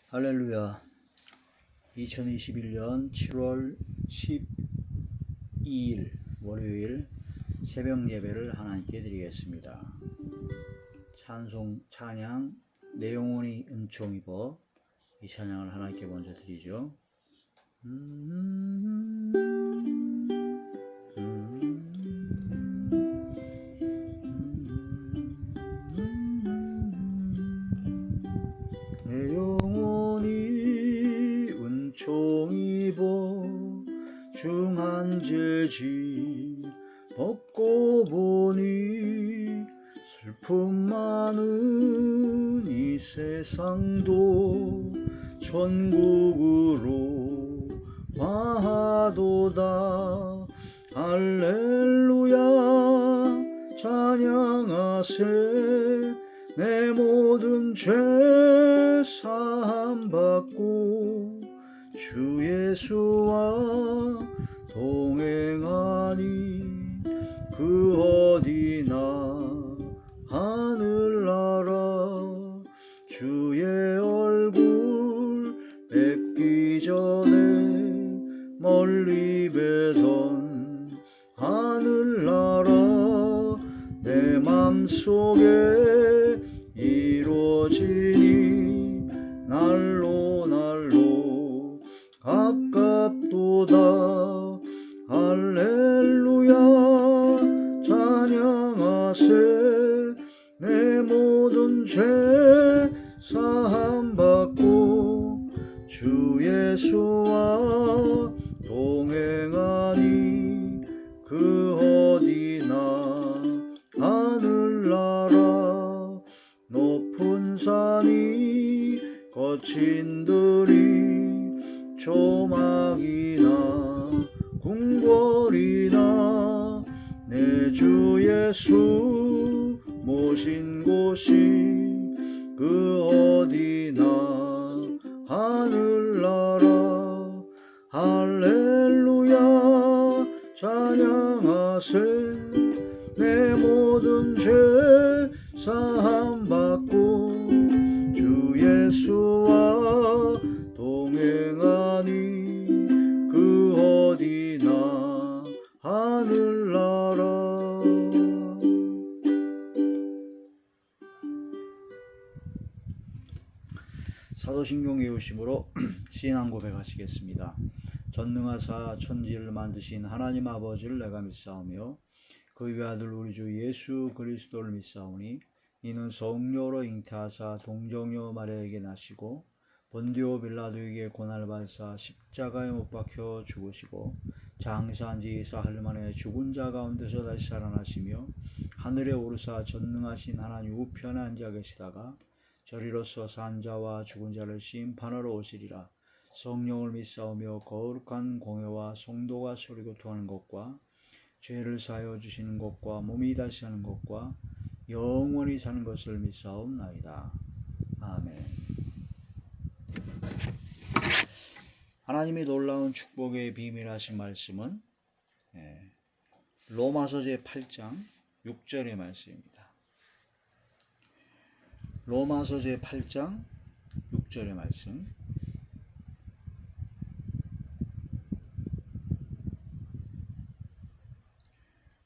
할렐루야. 2021년 7월 12일 월요일 새벽 예배를 하나님께 드리겠습니다. 찬양 내 영혼이 은총 입어, 이 찬양을 하나님께 먼저 드리죠. 내 영혼이 은총 입어 중한 죄짐 벗고 보니 슬픔 많은 이 세상도 천국으로 와도다. 할렐루야 찬양하세. 내 모든 죄 사함받고 주 예수와 동행하니 그 어디나 하늘나라. 주의 얼굴 뵙기 전에 멀리 뵈던 하늘나라. 내 맘속에 이루어지니 날로 가깝도다. 할렐루야 찬양하세. 내 모든 죄 사함받고 주 예수와 동행하니 그 어디나 하늘나라. 높은 산이 거친 들이 조막이나 궁궐이나 내 주 예수 모신 곳이 그 어디나 하늘나라. 할렐루야 찬양하세. 내 모든 죄 사함받고 주 예수와 동행하니 그 어디나 하늘나라. 사도신경 외우심으로 신앙 고백하시겠습니다. 전능하사 천지를 만드신 하나님 아버지를 내가 믿사오며 그 외아들 우리 주 예수 그리스도를 믿사오니 이는 성령으로 잉태하사 동정녀 마리아에게 나시고 본디오 빌라도에게 고난을 받으사 십자가에 못 박혀 죽으시고 장사한 지 사흘 만에 죽은 자 가운데서 다시 살아나시며 하늘에 오르사 전능하신 하나님 우편에 앉아 계시다가 저리로서 산 자와 죽은 자를 심판하러 오시리라. 성령을 믿사오며 거룩한 공회와 성도가 소리교통하는 것과 죄를 사하여 주시는 것과 몸이 다시 사는 것과 영원히 사는 것을 믿사옵나이다. 아멘. 하나님의 놀라운 축복의 비밀 하신 말씀은 로마서 제8장 6절의 말씀입니다. 로마서 제8장 6절의 말씀.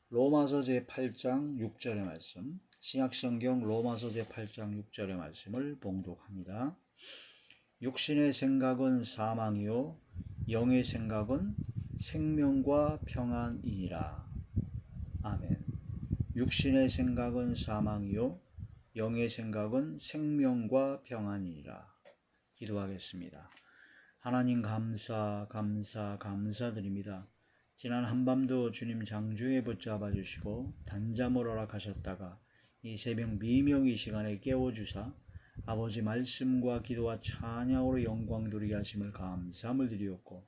로마서 제8장 6절의 말씀. 신약성경 로마서 제8장 6절의 말씀을 봉독합니다. 육신의 생각은 사망이요 영의 생각은 생명과 평안이니라. 아멘. 육신의 생각은 사망이요 영의 생각은 생명과 평안이니라. 기도하겠습니다. 하나님 감사드립니다. 지난 한밤도 주님 장주에 붙잡아 주시고 단잠을 허락하셨다가 이 새벽 미명 이 시간에 깨워주사 아버지 말씀과 기도와 찬양으로 영광 돌리게 하심을 감사함을 드리옵고,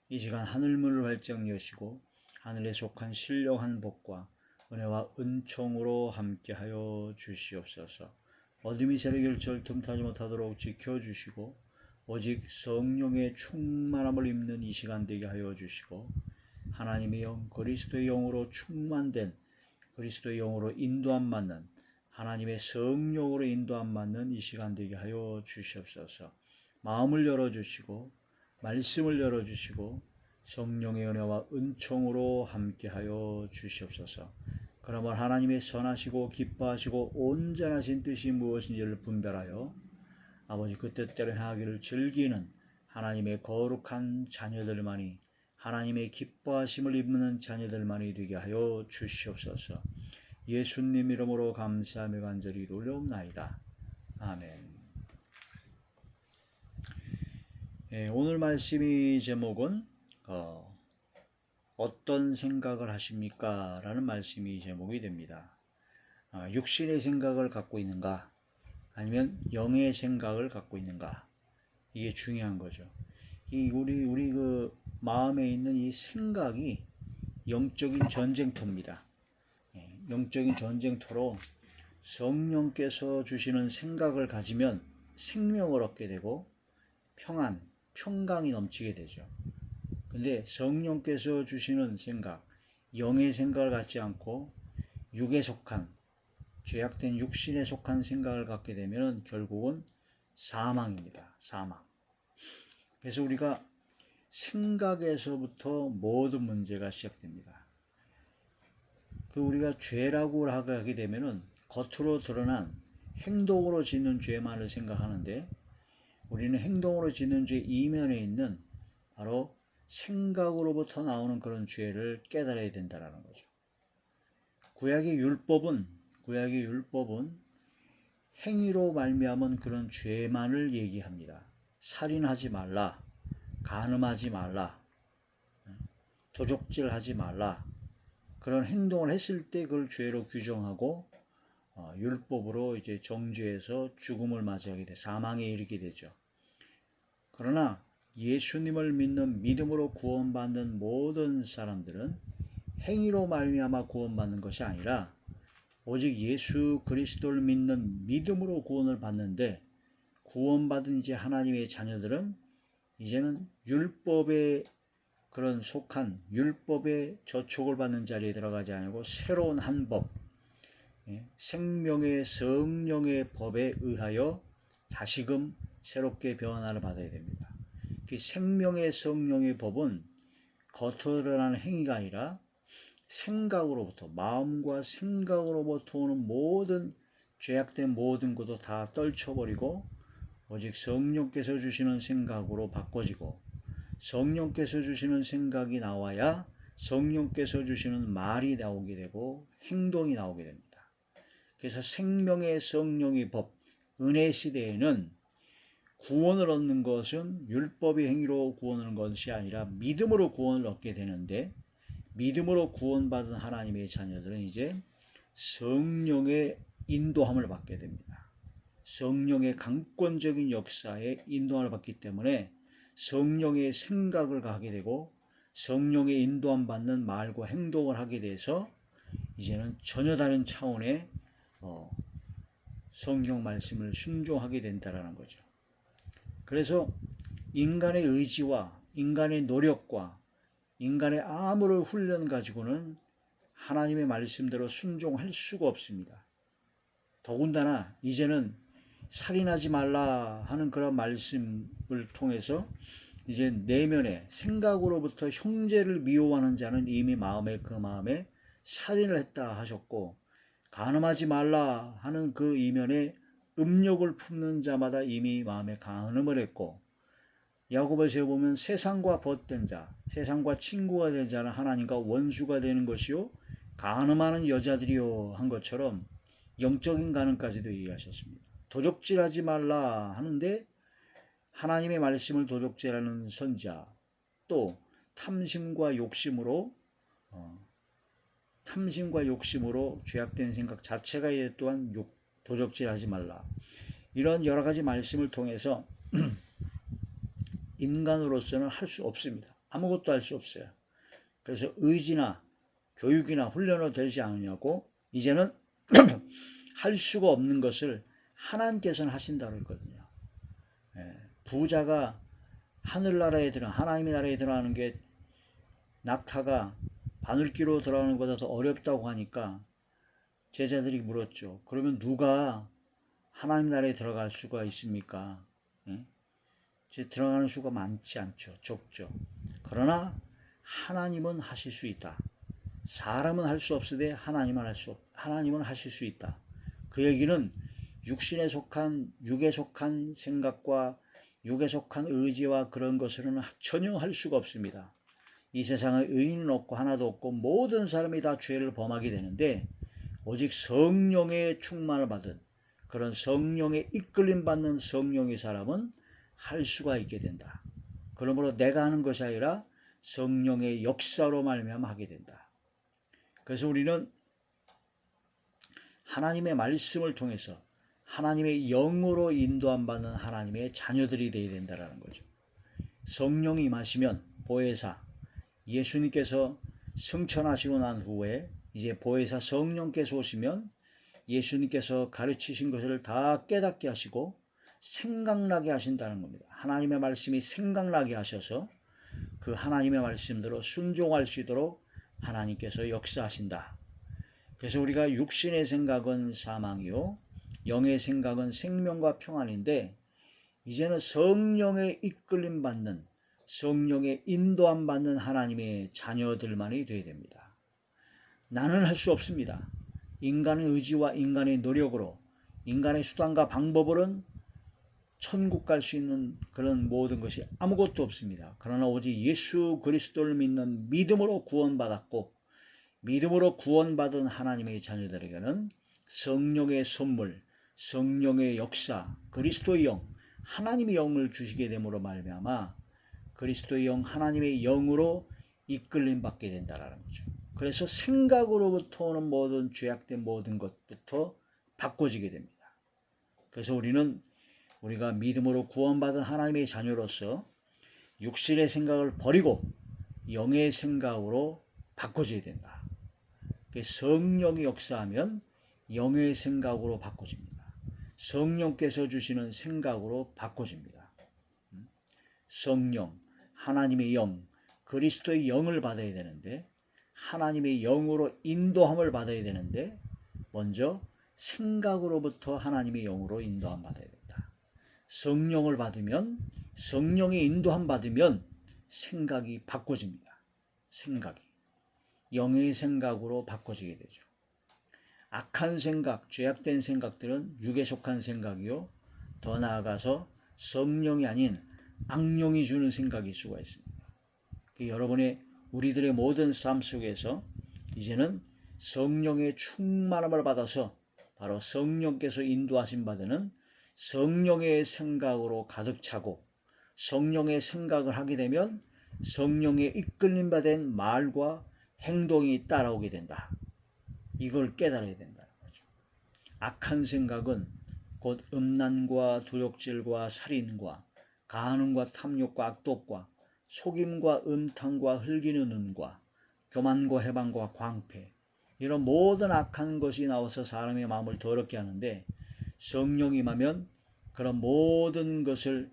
이 시간 하늘문을 활짝 여시고 하늘에 속한 신령한 복과 은혜와 은총으로 함께하여 주시옵소서. 어둠이 세력을 틈타지 못하도록 지켜주시고 오직 성령의 충만함을 입는 이 시간 되게 하여 주시고, 하나님의 영 그리스도의 영으로 충만된, 그리스도의 영으로 인도함 받는, 하나님의 성령으로 인도함 받는 이 시간 되게 하여 주시옵소서. 마음을 열어주시고 말씀을 열어주시고 성령의 은혜와 은총으로 함께하여 주시옵소서. 그러면 하나님의 선하시고 기뻐하시고 온전하신 뜻이 무엇인지를 분별하여 아버지 그 뜻대로 행하기를 즐기는 하나님의 거룩한 자녀들만이, 하나님의 기뻐하심을 입는 자녀들만이 되게 하여 주시옵소서. 예수님 이름으로 감사하며 간절히 올려옵나이다. 아멘. 오늘 말씀의 제목은 어떤 생각을 하십니까? 라는 말씀이 제목이 됩니다. 육신의 생각을 갖고 있는가? 아니면 영의 생각을 갖고 있는가? 이게 중요한 거죠. 우리 그 마음에 있는 이 생각이 영적인 전쟁터입니다. 영적인 전쟁터로 성령께서 주시는 생각을 가지면 생명을 얻게 되고 평강이 넘치게 되죠. 근데 성령께서 주시는 생각, 영의 생각을 갖지 않고 육에 속한, 죄악된 육신에 속한 생각을 갖게 되면 결국은 사망입니다. 사망. 그래서 우리가 생각에서부터 모든 문제가 시작됩니다. 우리가 죄라고 하게 되면은 겉으로 드러난 행동으로 짓는 죄만을 생각하는데, 우리는 행동으로 짓는 죄 이면에 있는 바로 생각으로부터 나오는 그런 죄를 깨달아야 된다는 거죠. 구약의 율법은 행위로 말미암은 그런 죄만을 얘기합니다. 살인하지 말라, 간음하지 말라, 도적질하지 말라, 그런 행동을 했을 때 그걸 죄로 규정하고 율법으로 이제 정죄해서 죽음을 맞이하게 돼 사망에 이르게 되죠. 그러나 예수님을 믿는 믿음으로 구원받는 모든 사람들은 행위로 말미암아 구원받는 것이 아니라 오직 예수 그리스도를 믿는 믿음으로 구원을 받는데, 구원받은 이제 하나님의 자녀들은 이제는 율법에 그런 속한 율법의 저촉을 받는 자리에 들어가지 않고 새로운 한 법, 생명의 성령의 법에 의하여 다시금 새롭게 변화를 받아야 됩니다. 생명의 성령의 법은 겉으로 드러나는 행위가 아니라 생각으로부터, 마음과 생각으로부터 오는 모든 죄악된 모든 것도 다 떨쳐버리고 오직 성령께서 주시는 생각으로 바꿔지고, 성령께서 주시는 생각이 나와야 성령께서 주시는 말이 나오게 되고 행동이 나오게 됩니다. 그래서 생명의 성령의 법, 은혜 시대에는 구원을 얻는 것은 율법의 행위로 구원을 얻는 것이 아니라 믿음으로 구원을 얻게 되는데, 믿음으로 구원받은 하나님의 자녀들은 이제 성령의 인도함을 받게 됩니다. 성령의 강권적인 역사에 인도함을 받기 때문에 성령의 생각을 가게 되고 성령의 인도함 받는 말과 행동을 하게 돼서 이제는 전혀 다른 차원의 성경 말씀을 순종하게 된다는 거죠. 그래서 인간의 의지와 인간의 노력과 인간의 아무런 훈련 가지고는 하나님의 말씀대로 순종할 수가 없습니다. 더군다나 이제는 살인하지 말라 하는 그런 말씀을 통해서 이제 내면의 생각으로부터 형제를 미워하는 자는 이미 그 마음에 살인을 했다 하셨고, 간음하지 말라 하는 그 이면에 음욕을 품는 자마다 이미 마음에 간음을 했고, 야고보서에 보면 세상과 벗된 자, 세상과 친구가 된 자는 하나님과 원수가 되는 것이요 간음하는 여자들이요 한 것처럼 영적인 간음까지도 얘기하셨습니다. 도적질하지 말라 하는데 하나님의 말씀을 도적질하는 선지자, 또 탐심과 욕심으로 죄악된 생각 자체가 또한 도적질하지 말라, 이런 여러 가지 말씀을 통해서 인간으로서는 할 수 없습니다. 아무것도 할 수 없어요. 그래서 의지나 교육이나 훈련을 되지 않느냐고 이제는 할 수가 없는 것을 하나님께서는 하신다고 했거든요. 부자가 하나님의 나라에 들어가는 게 낙타가 바늘기로 들어가는 것보다 더 어렵다고 하니까 제자들이 물었죠. 그러면 누가 하나님 나라에 들어갈 수가 있습니까? 이제 들어가는 수가 많지 않죠. 적죠. 그러나 하나님은 하실 수 있다. 사람은 할 수 없으되 하나님은 하실 수 있다. 그 얘기는 육에 속한 생각과 육에 속한 의지와 그런 것으로는 전혀 할 수가 없습니다. 이 세상에 의인은 없고 하나도 없고 모든 사람이 다 죄를 범하게 되는데 오직 성령의 충만을 받은 그런 성령의 이끌림 받는 성령의 사람은 할 수가 있게 된다. 그러므로 내가 하는 것이 아니라 성령의 역사로 말미암아 하게 된다. 그래서 우리는 하나님의 말씀을 통해서 하나님의 영으로 인도함 받는 하나님의 자녀들이 되어야 된다는 거죠. 성령이 임하시면 보혜사, 예수님께서 승천하시고 난 후에 이제 보혜사 성령께서 오시면 예수님께서 가르치신 것을 다 깨닫게 하시고 생각나게 하신다는 겁니다. 하나님의 말씀이 생각나게 하셔서 그 하나님의 말씀대로 순종할 수 있도록 하나님께서 역사하신다. 그래서 우리가 육신의 생각은 사망이요 영의 생각은 생명과 평안인데 이제는 성령의 이끌림 받는 성령의 인도함 받는 하나님의 자녀들만이 되어야 됩니다. 나는 할 수 없습니다. 인간의 의지와 인간의 노력으로 인간의 수단과 방법으로는 천국 갈 수 있는 그런 모든 것이 아무것도 없습니다. 그러나 오직 예수 그리스도를 믿는 믿음으로 구원받았고 믿음으로 구원받은 하나님의 자녀들에게는 성령의 선물, 성령의 역사, 그리스도의 영, 하나님의 영을 주시게 됨으로 말미암아 그리스도의 영, 하나님의 영으로 이끌림 받게 된다는 거죠. 그래서 생각으로부터 오는 모든 죄악된 모든 것부터 바꿔지게 됩니다. 그래서 우리가 믿음으로 구원받은 하나님의 자녀로서 육신의 생각을 버리고 영의 생각으로 바꿔져야 된다. 성령이 역사하면 영의 생각으로 바꿔집니다. 성령께서 주시는 생각으로 바꿔집니다. 성령, 하나님의 영, 그리스도의 영을 받아야 되는데 하나님의 영으로 인도함을 받아야 되는데 먼저 생각으로부터 하나님의 영으로 인도함 받아야 된다. 성령을 받으면 성령의 인도함 받으면 생각이 바꿔집니다. 생각이 영의 생각으로 바꿔지게 되죠. 악한 생각, 죄악된 생각들은 육에 속한 생각이요 더 나아가서 성령이 아닌 악령이 주는 생각일 수가 있습니다. 우리들의 모든 삶 속에서 이제는 성령의 충만함을 받아서 바로 성령께서 인도하심 받는 성령의 생각으로 가득 차고 성령의 생각을 하게 되면 성령의 이끌림 받은 말과 행동이 따라오게 된다. 이걸 깨달아야 된다는 거죠. 악한 생각은 곧 음란과 도적질과 살인과 간음과 탐욕과 악독과 속임과 음탕과 흘기는 눈과 교만과 해방과 광패 이런 모든 악한 것이 나와서 사람의 마음을 더럽게 하는데 성령이 임하면 그런 모든 것을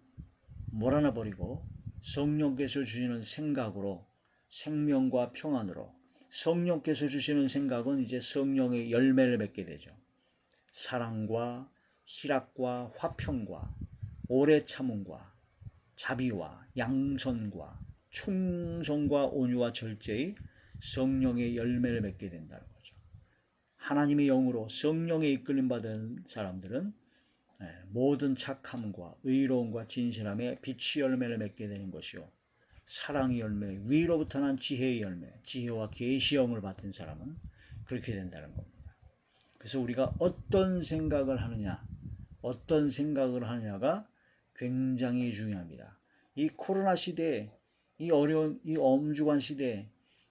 몰아내 버리고 성령께서 주시는 생각으로 생명과 평안으로 성령께서 주시는 생각은 이제 성령의 열매를 맺게 되죠. 사랑과 희락과 화평과 오래 참음과 자비와 양선과 충성과 온유와 절제의 성령의 열매를 맺게 된다는 거죠. 하나님의 영으로 성령의 이끌림 받은 사람들은 모든 착함과 의로움과 진실함에 빛의 열매를 맺게 되는 것이요 사랑의 열매, 위로부터 난 지혜의 열매, 지혜와 계시의 영을 받은 사람은 그렇게 된다는 겁니다. 그래서 우리가 어떤 생각을 하느냐가 굉장히 중요합니다. 이 코로나 시대에 이 어려운 이 엄중한 시대에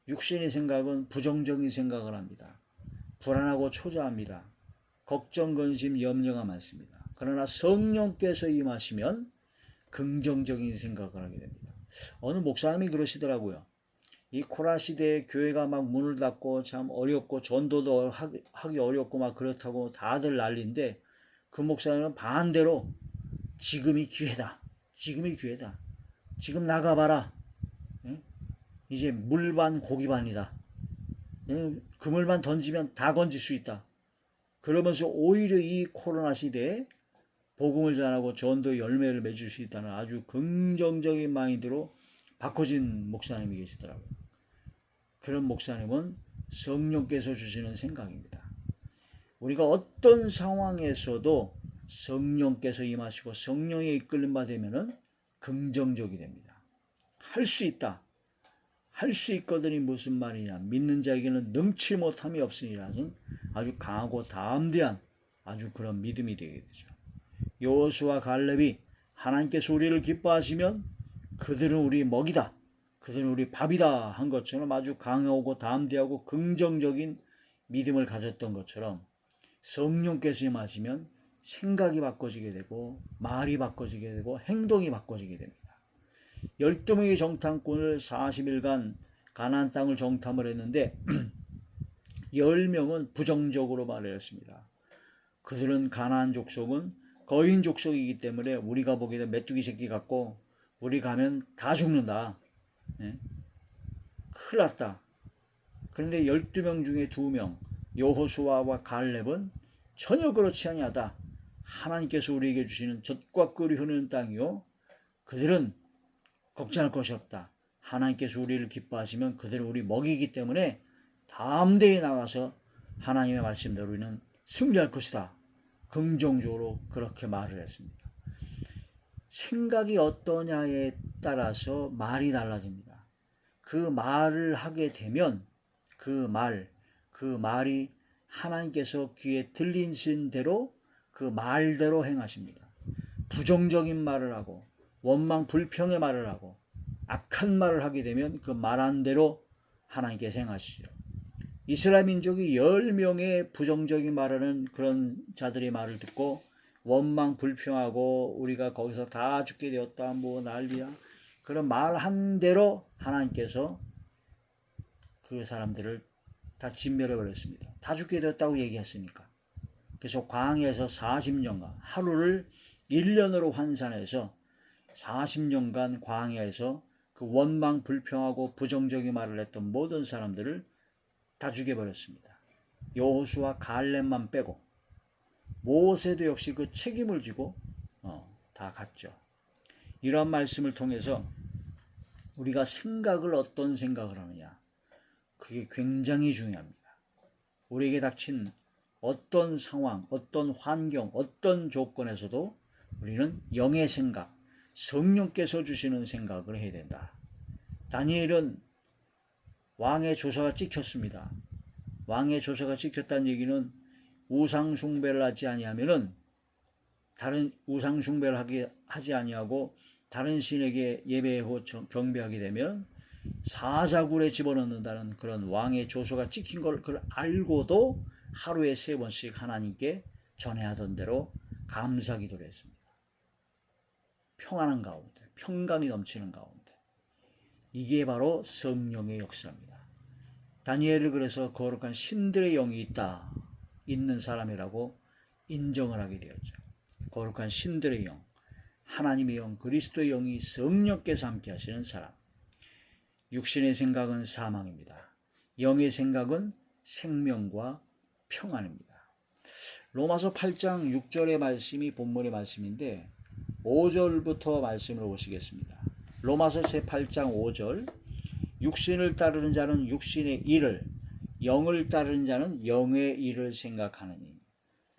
육신의 생각은 부정적인 생각을 합니다. 불안하고 초조합니다. 걱정, 근심, 염려가 많습니다. 그러나 성령께서 임하시면 긍정적인 생각을 하게 됩니다. 어느 목사님이 그러시더라고요. 이 코로나 시대에 교회가 막 문을 닫고 참 어렵고 전도도 하기 어렵고 막 그렇다고 다들 난리인데 그 목사님은 반대로 지금이 기회다. 지금이 기회다. 지금 나가봐라. 이제 물반 고기반이다. 그물만 던지면 다 건질 수 있다. 그러면서 오히려 이 코로나 시대에 복음을 전하고 전도의 열매를 맺을 수 있다는 아주 긍정적인 마인드로 바꿔진 목사님이 계시더라고요. 그런 목사님은 성령께서 주시는 생각입니다. 우리가 어떤 상황에서도 성령께서 임하시고 성령의 이끌림 받으면은 긍정적이 됩니다. 할 수 있다. 할 수 있거든이 무슨 말이냐. 믿는 자에게는 능치 못함이 없으니라는 아주 강하고 담대한 아주 그런 믿음이 되게 되죠. 여호수아 갈렙이 하나님께서 우리를 기뻐하시면 그들은 우리 먹이다. 그들은 우리 밥이다 한 것처럼 아주 강하고 담대하고 긍정적인 믿음을 가졌던 것처럼 성령께서 임하시면 생각이 바꿔지게 되고 말이 바꿔지게 되고 행동이 바꿔지게 됩니다. 12명의 정탐꾼을 40일간 가나안 땅을 정탐을 했는데 10명은 부정적으로 말을 했습니다. 그들은 가나안 족속은 거인 족속이기 때문에 우리가 보기에는 메뚜기 새끼 같고 우리 가면 다 죽는다. 네? 큰일 났다. 그런데 12명 중에 2명 여호수아와 갈렙은 전혀 그렇지 아니하다. 하나님께서 우리에게 주시는 젖과 꿀이 흐르는 땅이요. 그들은 걱정할 것이 없다. 하나님께서 우리를 기뻐하시면 그들은 우리 먹이기 때문에 담대히 나가서 하나님의 말씀대로 우리는 승리할 것이다. 긍정적으로 그렇게 말을 했습니다. 생각이 어떠냐에 따라서 말이 달라집니다. 그 말을 하게 되면 그 말이 하나님께서 귀에 들리신 대로 그 말대로 행하십니다. 부정적인 말을 하고 원망 불평의 말을 하고 악한 말을 하게 되면 그 말한 대로 하나님께서 행하시죠. 이스라엘 민족이 10명의 부정적인 말하는 그런 자들의 말을 듣고 원망 불평하고 우리가 거기서 다 죽게 되었다 뭐 난리야 그런 말한 대로 하나님께서 그 사람들을 다 진멸해 버렸습니다. 다 죽게 되었다고 얘기했으니까. 그래서 광야에서 40년간 하루를 1년으로 환산해서 40년간 광야에서 그 원망 불평하고 부정적인 말을 했던 모든 사람들을 다 죽여버렸습니다. 여호수아 갈렙만 빼고 모세도 역시 그 책임을 지고 다 갔죠. 이런 말씀을 통해서 우리가 생각을 어떤 생각을 하느냐 그게 굉장히 중요합니다. 우리에게 닥친 어떤 상황, 어떤 환경, 어떤 조건에서도 우리는 영의 생각, 성령께서 주시는 생각을 해야 된다. 다니엘은 왕의 조서가 찍혔습니다. 왕의 조서가 찍혔다는 얘기는 우상 숭배를 하지 아니하면은 다른 우상 숭배를 하지 아니하고 다른 신에게 예배하고 경배하게 되면 사자굴에 집어넣는다는 그런 왕의 조서가 찍힌 걸 그걸 알고도 하루에 3번씩 하나님께 전해하던 대로 감사기도를 했습니다. 평안한 가운데, 평강이 넘치는 가운데. 이게 바로 성령의 역사입니다. 다니엘을 그래서 거룩한 신들의 영이 있는 사람이라고 인정을 하게 되었죠. 거룩한 신들의 영, 하나님의 영, 그리스도의 영이 성령께서 함께 하시는 사람. 육신의 생각은 사망입니다. 영의 생각은 생명과 평안입니다. 로마서 8장 6절의 말씀이 본문의 말씀인데 5절부터 말씀을 보시겠습니다. 로마서 제8장 5절 육신을 따르는 자는 육신의 일을 영을 따르는 자는 영의 일을 생각하느니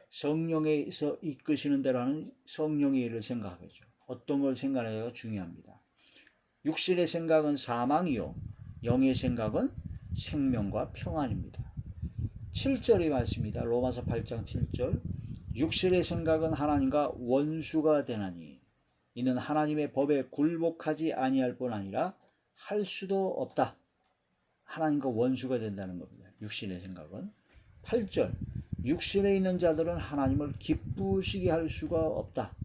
성령에서 이끄시는 대로 하는 성령의 일을 생각하죠. 어떤 걸 생각하느냐가 중요합니다. 육신의 생각은 사망이요 영의 생각은 생명과 평안입니다. 7절의 말씀입니다. 로마서 8장 7절 육신의 생각은 하나님과 원수가 되나니 이는 하나님의 법에 굴복하지 아니할 뿐 아니라 할 수도 없다. 하나님과 원수가 된다는 겁니다. 육신의 생각은. 8절 육신에 있는 자들은 하나님을 기쁘시게 할 수가 없다.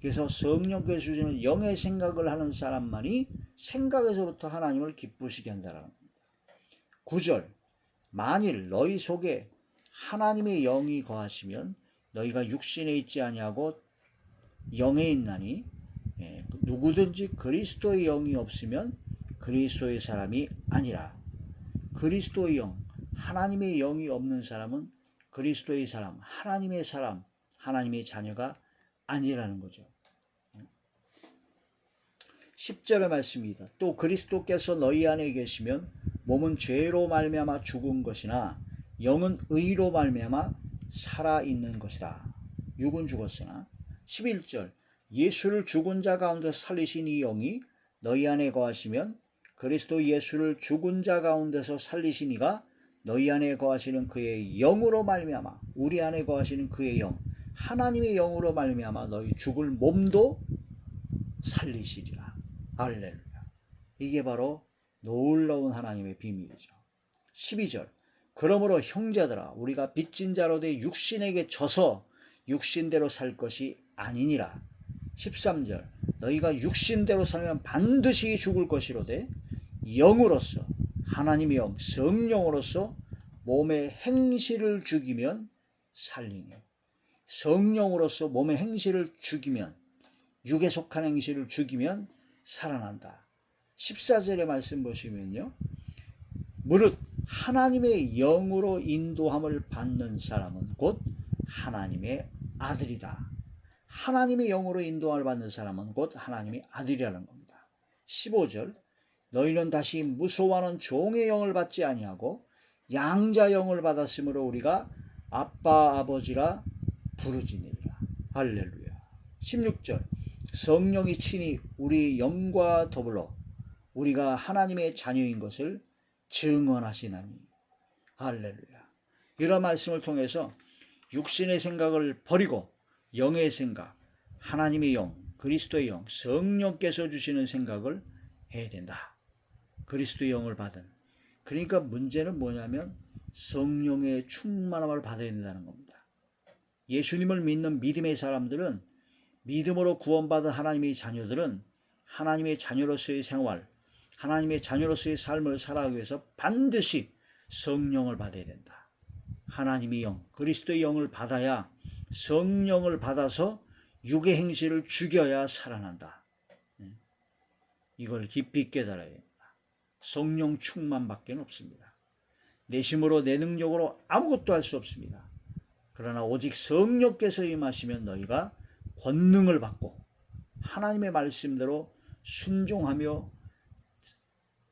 그래서 성령께서 주시는 영의 생각을 하는 사람만이 생각에서부터 하나님을 기쁘시게 한다는 겁니다. 9절 만일 너희 속에 하나님의 영이 거하시면 너희가 육신에 있지 아니하고 영에 있나니 누구든지 그리스도의 영이 없으면 그리스도의 사람이 아니라. 그리스도의 영, 하나님의 영이 없는 사람은 그리스도의 사람, 하나님의 자녀가 아니라는 거죠. 10절의 말씀입니다. 또 그리스도께서 너희 안에 계시면 몸은 죄로 말미암아 죽은 것이나 영은 의로 말미암아 살아있는 것이다. 육은 죽었으나. 11절 예수를 죽은 자 가운데서 살리신 이 영이 너희 안에 거하시면 그리스도 예수를 죽은 자 가운데서 살리신 이가 너희 안에 거하시는 그의 영으로 말미암아, 우리 안에 거하시는 그의 영, 하나님의 영으로 말미암아 너희 죽을 몸도 살리시리라. 할렐루야. 이게 바로 놀라운 하나님의 비밀이죠. 12절 그러므로 형제들아 우리가 빚진 자로 돼 육신에게 져서 육신대로 살 것이 아니니라. 13절 너희가 육신대로 살면 반드시 죽을 것이로되 영으로서 하나님의 영 성령으로서 몸의 행실을 죽이면 살리니. 성령으로서 몸의 행실을 죽이면, 육에 속한 행실을 죽이면 살아난다. 14절의 말씀 보시면요, 무릇 하나님의 영으로 인도함을 받는 사람은 곧 하나님의 아들이다. 하나님의 영으로 인도함을 받는 사람은 곧 하나님의 아들이라는 겁니다. 15절 너희는 다시 무소하는 종의 영을 받지 아니하고 양자 영을 받았으므로 우리가 아빠 아버지라 부르짖느니라. 할렐루야. 16절 성령이 친히 우리 영과 더불어 우리가 하나님의 자녀인 것을 증언하시나니. 할렐루야. 이런 말씀을 통해서 육신의 생각을 버리고 영의 생각, 하나님의 영, 그리스도의 영, 성령께서 주시는 생각을 해야 된다. 그리스도의 영을 받은. 그러니까 문제는 뭐냐면 성령의 충만함을 받아야 된다는 겁니다. 예수님을 믿는 믿음의 사람들은, 믿음으로 구원받은 하나님의 자녀들은 하나님의 자녀로서의 생활, 하나님의 자녀로서의 삶을 살아가기 위해서 반드시 성령을 받아야 된다. 하나님의 영, 그리스도의 영을 받아야, 성령을 받아서 육의 행실을 죽여야 살아난다. 이걸 깊이 깨달아야 됩니다. 성령 충만밖에 없습니다. 내 힘으로 내 능력으로 아무것도 할 수 없습니다. 그러나 오직 성령께서 임하시면 너희가 권능을 받고 하나님의 말씀대로 순종하며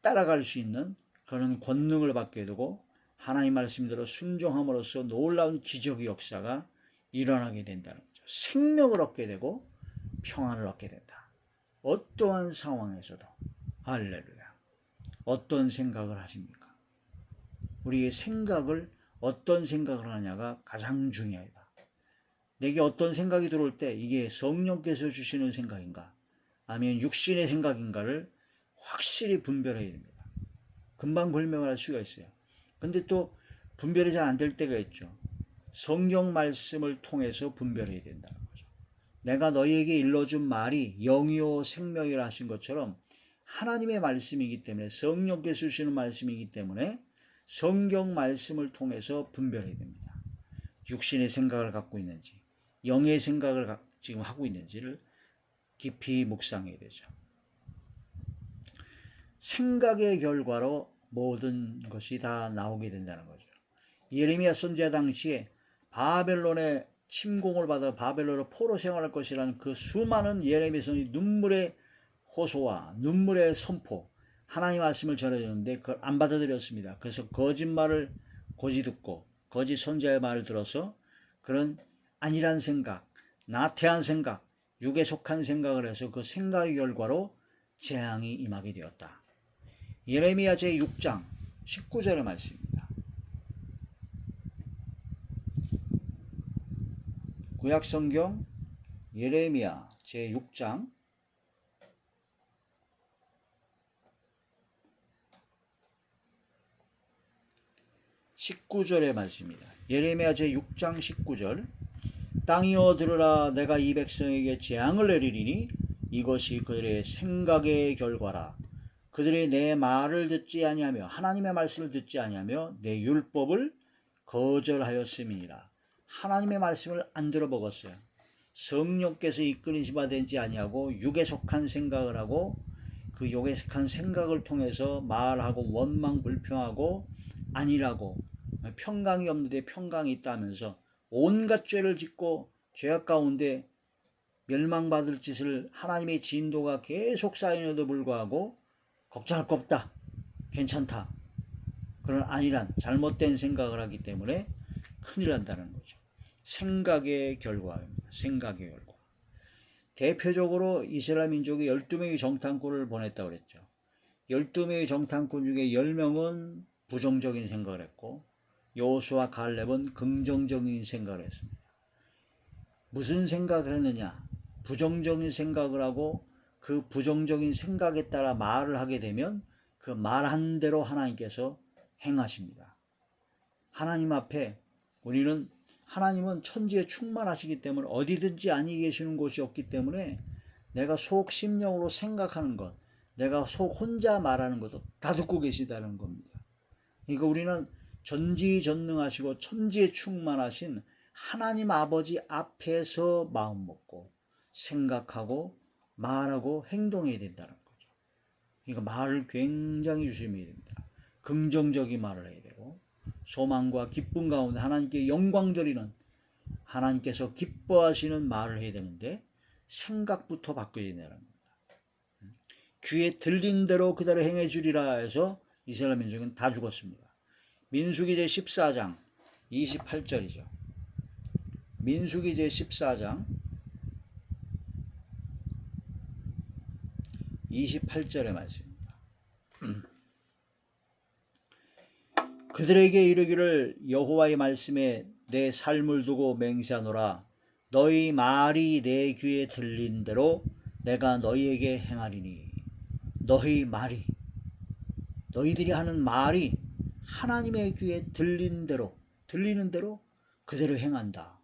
따라갈 수 있는 그런 권능을 받게 되고 하나님 말씀대로 순종함으로써 놀라운 기적의 역사가 일어나게 된다는 거죠. 생명을 얻게 되고 평안을 얻게 된다. 어떠한 상황에서도. 할렐루야. 어떤 생각을 하십니까? 우리의 생각을, 어떤 생각을 하냐가 가장 중요하다. 내게 어떤 생각이 들어올 때 이게 성령께서 주시는 생각인가 아니면 육신의 생각인가를 확실히 분별해야 됩니다. 금방 불명을 할 수가 있어요. 근데 또 분별이 잘 안 될 때가 있죠. 성경 말씀을 통해서 분별해야 된다는 거죠. 내가 너희에게 일러준 말이 영이요 생명이라 하신 것처럼 하나님의 말씀이기 때문에, 성령께서 주시는 말씀이기 때문에 성경 말씀을 통해서 분별해야 됩니다. 육신의 생각을 갖고 있는지 영의 생각을 지금 하고 있는지를 깊이 묵상해야 되죠. 생각의 결과로 모든 것이 다 나오게 된다는 거죠. 예레미야 선지자 당시에 바벨론의 침공을 받아 바벨론으로 포로 생활할 것이라는 그 수많은 예레미야 선지 눈물의 호소와 눈물의 선포, 하나님 말씀을 전해줬는데 그걸 안 받아들였습니다. 그래서 거짓말을 고지 듣고 거짓 선지자의 말을 들어서 그런 아니란 생각, 나태한 생각, 육에 속한 생각을 해서 그 생각의 결과로 재앙이 임하게 되었다. 예레미야 제6장 19절의 말씀입니다. 구약성경 예레미야 제6장 19절의 말씀입니다. 예레미야 제6장 19절 땅이여 들으라, 내가 이 백성에게 재앙을 내리리니 이것이 그들의 생각의 결과라. 그들이 내 말을 듣지 아니하며 하나님의 말씀을 듣지 아니하며 내 율법을 거절하였음이니라. 하나님의 말씀을 안 들어먹었어요. 성령께서 이끌리시 받지 아니하고 육에 속한 생각을 하고 그 육에 속한 생각을 통해서 말하고 원망 불평하고 아니라고 평강이 없는데 평강이 있다면서 온갖 죄를 짓고 죄악 가운데 멸망받을 짓을 하나님의 진도가 계속 쌓이는데도 불구하고 걱정할 거 없다, 괜찮다, 그런 아니란 잘못된 생각을 하기 때문에 큰일 난다는 거죠. 생각의 결과입니다. 생각의 결과. 대표적으로 이스라엘 민족이 12명의 정탐꾼을 보냈다고 그랬죠. 12명의 정탐꾼 중에 10명은 부정적인 생각을 했고 여호수아 갈렙은 긍정적인 생각을 했습니다. 무슨 생각을 했느냐? 부정적인 생각을 하고 그 부정적인 생각에 따라 말을 하게 되면 그 말한 대로 하나님께서 행하십니다. 하나님 앞에 하나님은 천지에 충만하시기 때문에 어디든지 아니 계시는 곳이 없기 때문에 내가 속 심령으로 생각하는 것, 내가 속 혼자 말하는 것도 다 듣고 계시다는 겁니다. 그러니까 우리는 전지전능하시고 천지에 충만하신 하나님 아버지 앞에서 마음 먹고 생각하고 말하고 행동해야 된다는 거죠. 그러니까 말을 굉장히 조심해야 됩니다. 긍정적인 말을 해야 되고 소망과 기쁨 가운데 하나님께 영광 드리는, 하나님께서 기뻐하시는 말을 해야 되는데 생각부터 바꿔야 된다는 겁니다. 귀에 들린 대로 그대로 행해 주리라 해서 이스라엘 민족은 다 죽었습니다. 민수기 제14장 28절이죠. 민수기 제14장 28절의 말씀입니다. 그들에게 이르기를 여호와의 말씀에 내 삶을 두고 맹세하노라. 너희 말이 내 귀에 들린 대로 내가 너희에게 행하리니. 너희 말이, 너희들이 하는 말이 하나님의 귀에 들리는 대로 그대로 행한다.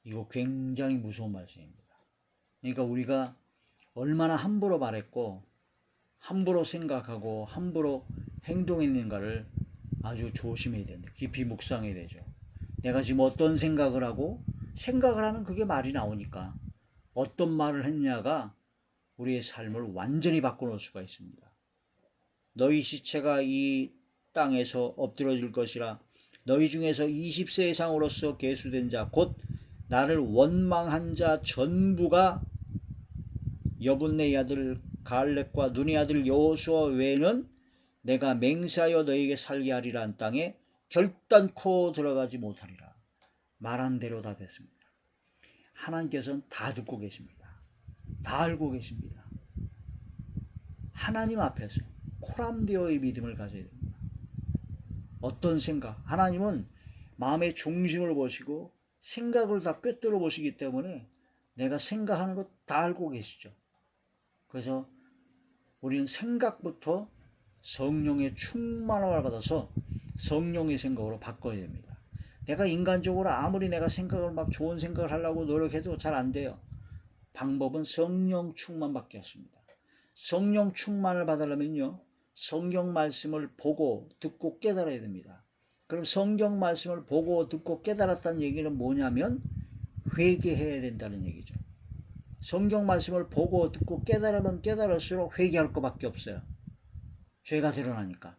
이거 굉장히 무서운 말씀입니다. 그러니까 우리가 얼마나 함부로 말했고 함부로 생각하고 함부로 행동했는가를 아주 조심해야 된다. 깊이 묵상해야 되죠. 내가 지금 어떤 생각을 하고 생각을 하면 그게 말이 나오니까 어떤 말을 했냐가 우리의 삶을 완전히 바꿔놓을 수가 있습니다. 너희 시체가 이 땅에서 엎드러질 것이라. 너희 중에서 20세 이상으로서 계수된 자 곧 나를 원망한 자 전부가 여분네의 아들 갈렙과 눈의 아들 여호수아 외에는 내가 맹세하여 너희에게 살게 하리라 한 땅에 결단코 들어가지 못하리라. 말한 대로 다 됐습니다. 하나님께서는 다 듣고 계십니다. 다 알고 계십니다. 하나님 앞에서 코람되어의 믿음을 가져야 됩니다. 어떤 생각, 하나님은 마음의 중심을 보시고 생각을 다 꿰뚫어 보시기 때문에 내가 생각하는 것 다 알고 계시죠. 그래서 우리는 생각부터 성령의 충만함을 받아서 성령의 생각으로 바꿔야 됩니다. 내가 인간적으로 아무리 내가 생각을 막 좋은 생각을 하려고 노력해도 잘 안 돼요. 방법은 성령 충만밖에 없습니다. 성령 충만을 받으려면요, 성경 말씀을 보고 듣고 깨달아야 됩니다. 그럼 성경 말씀을 보고 듣고 깨달았다는 얘기는 뭐냐면 회개해야 된다는 얘기죠. 성경 말씀을 보고 듣고 깨달으면 깨달을수록 회개할 것밖에 없어요. 죄가 드러나니까.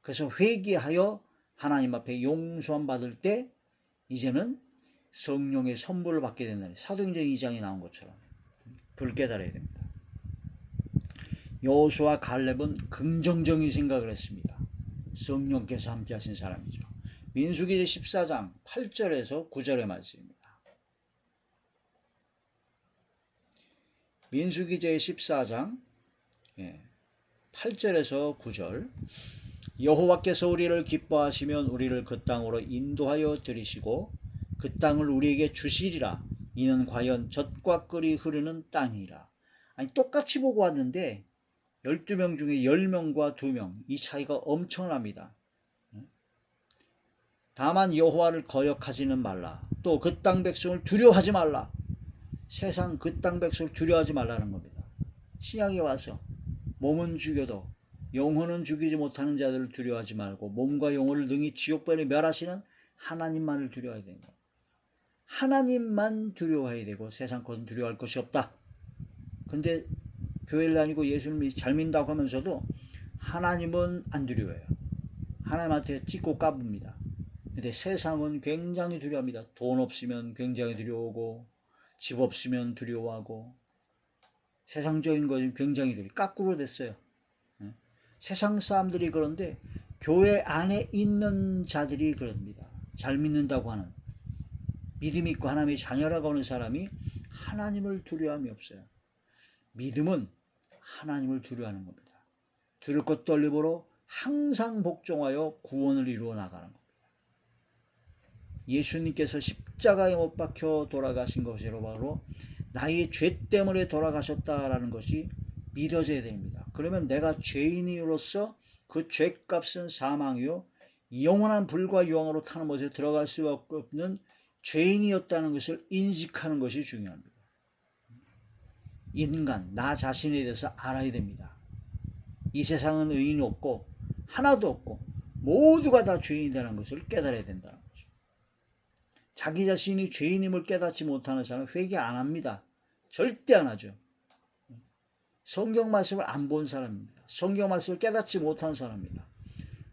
그래서 회개하여 하나님 앞에 용서함 받을 때 이제는 성령의 선물을 받게 된다는, 사도행전 2장에 나온 것처럼 그걸 깨달아야 됩니다. 여호수아 갈렙은 긍정적인 생각을 했습니다. 성령께서 함께 하신 사람이죠. 민수기 제14장 8절에서 9절의 말씀입니다. 민수기 제14장 8절에서 9절. 여호와께서 우리를 기뻐하시면 우리를 그 땅으로 인도하여 들이시고 그 땅을 우리에게 주시리라. 이는 과연 젖과 꿀이 흐르는 땅이라. 아니, 똑같이 보고 왔는데 12명 중에 10명과 2명, 이 차이가 엄청납니다. 다만 여호와를 거역하지는 말라. 또 그 땅 백성을 두려워하지 말라. 세상 그 땅 백성을 두려워하지 말라는 겁니다. 신약에 와서 몸은 죽여도 영혼은 죽이지 못하는 자들을 두려워하지 말고 몸과 영혼을 능히 지옥불에 멸하시는 하나님만을 두려워해야 된다. 하나님만 두려워해야 되고 세상 것은 두려워할 것이 없다. 근데 교회를 다니고 예수님이 잘 믿는다고 하면서도 하나님은 안 두려워해요. 하나님한테 찍고 까붑니다. 근데 세상은 굉장히 두려워합니다. 돈 없으면 굉장히 두려워하고, 집 없으면 두려워하고 세상적인 것이 굉장히 거꾸로 됐어요. 세상 사람들이 그런데 교회 안에 있는 자들이 그럽니다. 잘 믿는다고 하는 믿음 있고 하나님의 자녀라고 하는 사람이 하나님을 두려움이 없어요. 믿음은 하나님을 두려워하는 겁니다. 두렵고 떨림으로 항상 복종하여 구원을 이루어 나가는 겁니다. 예수님께서 십자가에 못 박혀 돌아가신 것으로 바로 나의 죄 때문에 돌아가셨다라는 것이 믿어져야 됩니다. 그러면 내가 죄인으로서 그 죄값은 사망이요 영원한 불과 유황으로 타는 곳에 들어갈 수밖에 없는 죄인이었다는 것을 인식하는 것이 중요합니다. 인간, 나 자신에 대해서 알아야 됩니다. 이 세상은 의인이 없고 하나도 없고 모두가 다 죄인이라는 것을 깨달아야 된다는 거죠. 자기 자신이 죄인임을 깨닫지 못하는 사람은 회개 안 합니다. 절대 안 하죠. 성경 말씀을 안 본 사람입니다. 성경 말씀을 깨닫지 못한 사람입니다.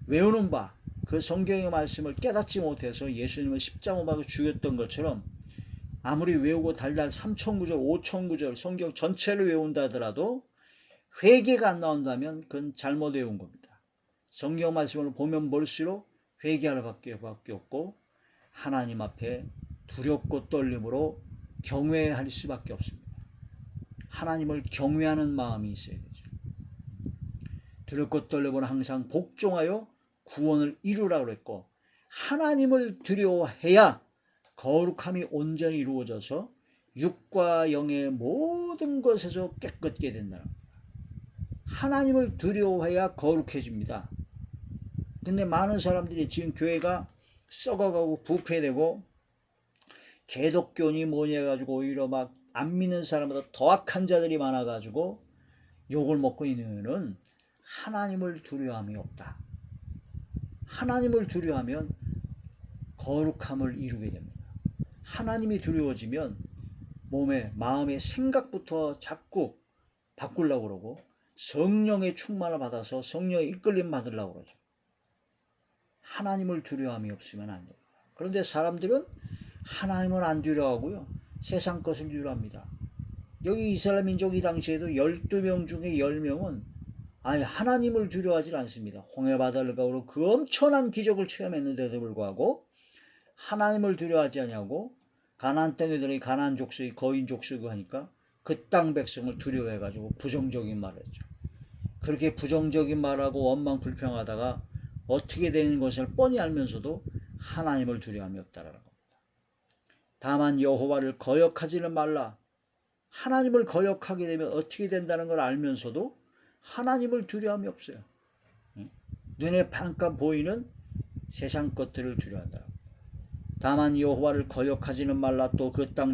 외우는 바, 그 성경의 말씀을 깨닫지 못해서 예수님을 십자가 못 박아 죽였던 것처럼 아무리 외우고 달달 3,000구절, 5,000구절 성경 전체를 외운다 하더라도 회개가 안 나온다면 그건 잘못 외운 겁니다. 성경 말씀을 보면 볼수록 회개할 밖에 없고 하나님 앞에 두렵고 떨림으로 경외할 수밖에 없습니다. 하나님을 경외하는 마음이 있어야 되죠. 두렵고 떨림으로 항상 복종하여 구원을 이루라고 그랬고 하나님을 두려워해야 거룩함이 온전히 이루어져서 육과 영의 모든 것에서 깨끗게 된다는 겁니다. 하나님을 두려워해야 거룩해집니다. 근데 많은 사람들이 지금 교회가 썩어가고 부패되고 개독교니 뭐니 해가지고 오히려 막 안 믿는 사람보다 더 악한 자들이 많아가지고 욕을 먹고 있는 이유는 하나님을 두려움이 없다. 하나님을 두려워하면 거룩함을 이루게 됩니다. 하나님이 두려워지면 마음의 생각부터 자꾸 바꾸려고 그러고 성령의 충만을 받아서 성령의 이끌림 받으려고 그러죠. 하나님을 두려움이 없으면 안 됩니다. 그런데 사람들은 하나님을 안 두려워하고요. 세상 것을 두려워합니다. 여기 이스라엘 민족이 당시에도 12명 중에 10명은 하나님을 두려워하지 않습니다. 홍해바다를 가고 그 엄청난 기적을 체험했는데도 불구하고 하나님을 두려워하지 않냐고 가나안 땅에 들어가니 가나안 족속이 거인 족속이고 하니까 그 땅 백성을 두려워해가지고 부정적인 말을 했죠. 그렇게 부정적인 말하고 원망 불평하다가 어떻게 되는 것을 뻔히 알면서도 하나님을 두려움이 없다라는 겁니다. 다만 여호와를 거역하지는 말라. 하나님을 거역하게 되면 어떻게 된다는 걸 알면서도 하나님을 두려움이 없어요. 눈에 반값 보이는 세상 것들을 두려워한다. 다만 여호와를 거역하지는 말라. 또 그 땅